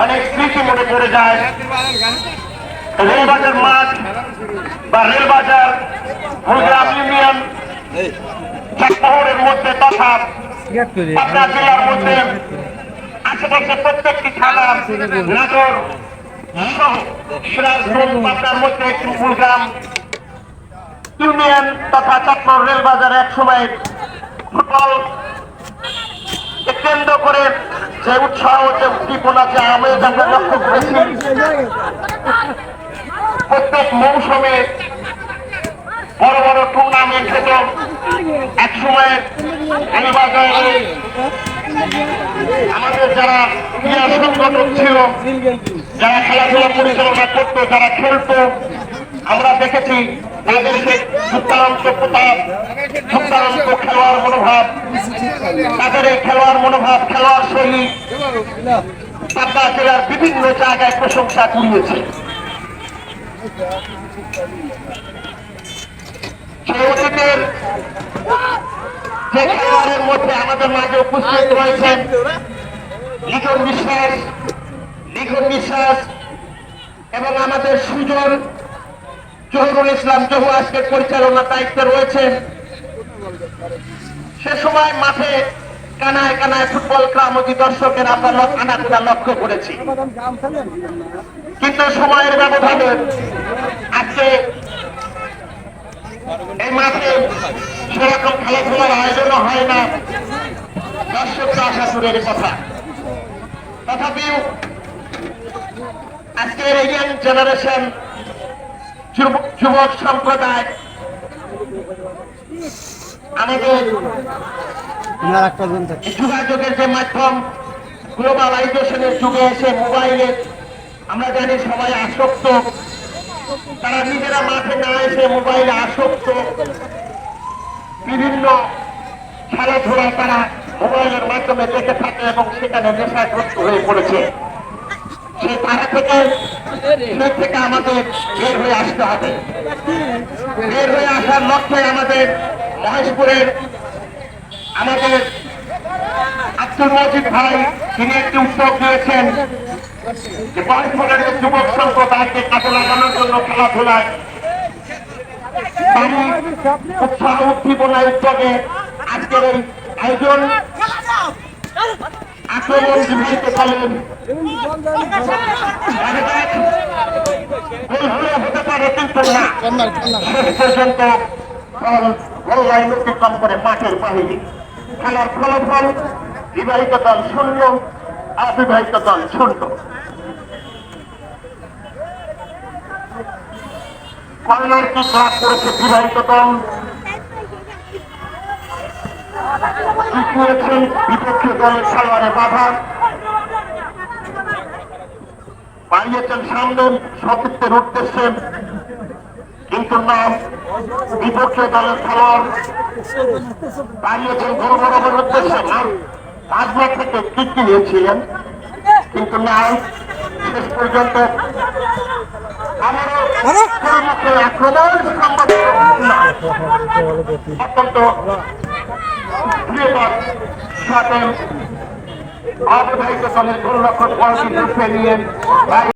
অনেক স্মৃতি মনে পড়ে যায়। রেলবাজার মাঠ বা রেলবাজার কুড়িগ্রাম ইউনিয়ন শহরের মধ্যে তথা পাবনা জেলার মধ্যে আশেপাশে প্রত্যেকটি থানা নাটোর সহ সিরাজগঞ্জ পাবনার মধ্যে একটি কুড়িগ্রাম ইউনিয়ন তথা চট্টগ্রাম রেলবাজার এক সময় ফুটবল কেন্দ্র করে যে উৎসাহ যে উদ্দীপনা যে আমেজ আমরা লক্ষ্য করেছি প্রত্যেক মৌসুমে বড় বড় টুর্নামেন্ট হতো। এক সময় আমাদের যারা ক্রীড়া সংগঠন ছিল, যারা খেলাধুলা পরিচালনা করতো, যারা খেলতো, আমরা দেখেছি তাদের সেই দুর্দান্ত প্রতাপ, দুর্দান্ত খেলোয়াড় মনোভাব, তাদের এই খেলোয়াড় মনোভাব, খেলোয়াড় শৈলী পাবনা জেলার বিভিন্ন জায়গায় প্রশংসা কুড়িয়েছে। সেই অতীতের যে খেলোয়াড়ের মধ্যে আমাদের মাঝে উপস্থিত রয়েছেন লিখন বিশ্বাস এবং আমাদের সুজন জহুরুল ইসলাম জহু আজকের পরিচালনার দায়িত্বে রয়েছেন। সে সময় মাঠে কানায় কানায় ফুটবল ক্রামতি দর্শকের আমরা আনাগোনা লক্ষ্য করেছি, কিন্তু সময়ের ব্যবধানে আজকে এই মাঠে সেরকম খেলাধুলার আয়োজনও হয় না, দর্শকরা আসা দূরের কথা। তথাপিও আজকের এই ইয়াং জেনারেশন যুবক সম্প্রদায় আমাদের যোগাযোগের যে মাধ্যম গ্লোবালাইজেশনের যুগে এসে মোবাইলে আমরা জানি সবাই আসক্ত, তারা নিজেরা মাঠে না এসে মোবাইলে আসক্ত, বিভিন্ন খেলাধুলা তারা মোবাইলের মাধ্যমে দেখে থাকে এবং সেখানে নেশাগ্রস্ত হয়ে পড়েছে। সেই তারা থেকে আমাদের বের হয়ে আসতে হবে। বের হয়ে আসার লক্ষ্যে আমাদের মহেশপুরের আমাদের আব্দুল মজিদ ভাই তিনি একটি উদ্যোগ নিয়েছেন যে মহেশপুরের যুবক সম্প্রদায়কে কাজে লাগানোর জন্য খেলাধুলায় উৎসাহ উদ্দীপনা উদ্যোগে আজকের এই আয়োজন। আক্রমণ জীবিত করেন হতে পারে, কিন্তু না শেষ পর্যন্ত লাইন অতিক্রম করে মাঠের বাহিনী। খেলার ফলাফল বিবাহিত দল 0, অবিবাহিত দল 0। কর্নার কিক লাভ করেছে বিবাহিত দল, জিতিয়েছেন বিপক্ষে দলের খেলোয়াড়ে বাধা, বাড়িয়েছেন সামনে সতীর্থের উদ্দেশ্যে, কিন্তু না বিপক্ষে দলের খেলোয়াড় বাড়িয়েছেন গুরু বরাবর উদ্দেশ্যে। মাঝমা থেকে কিক নিয়েছিলেন, কিন্তু না শেষ পর্যন্ত আক্রমণ অত্যন্ত অবিবাহিত দলের গোলরক্ষক বলটি নিয়ে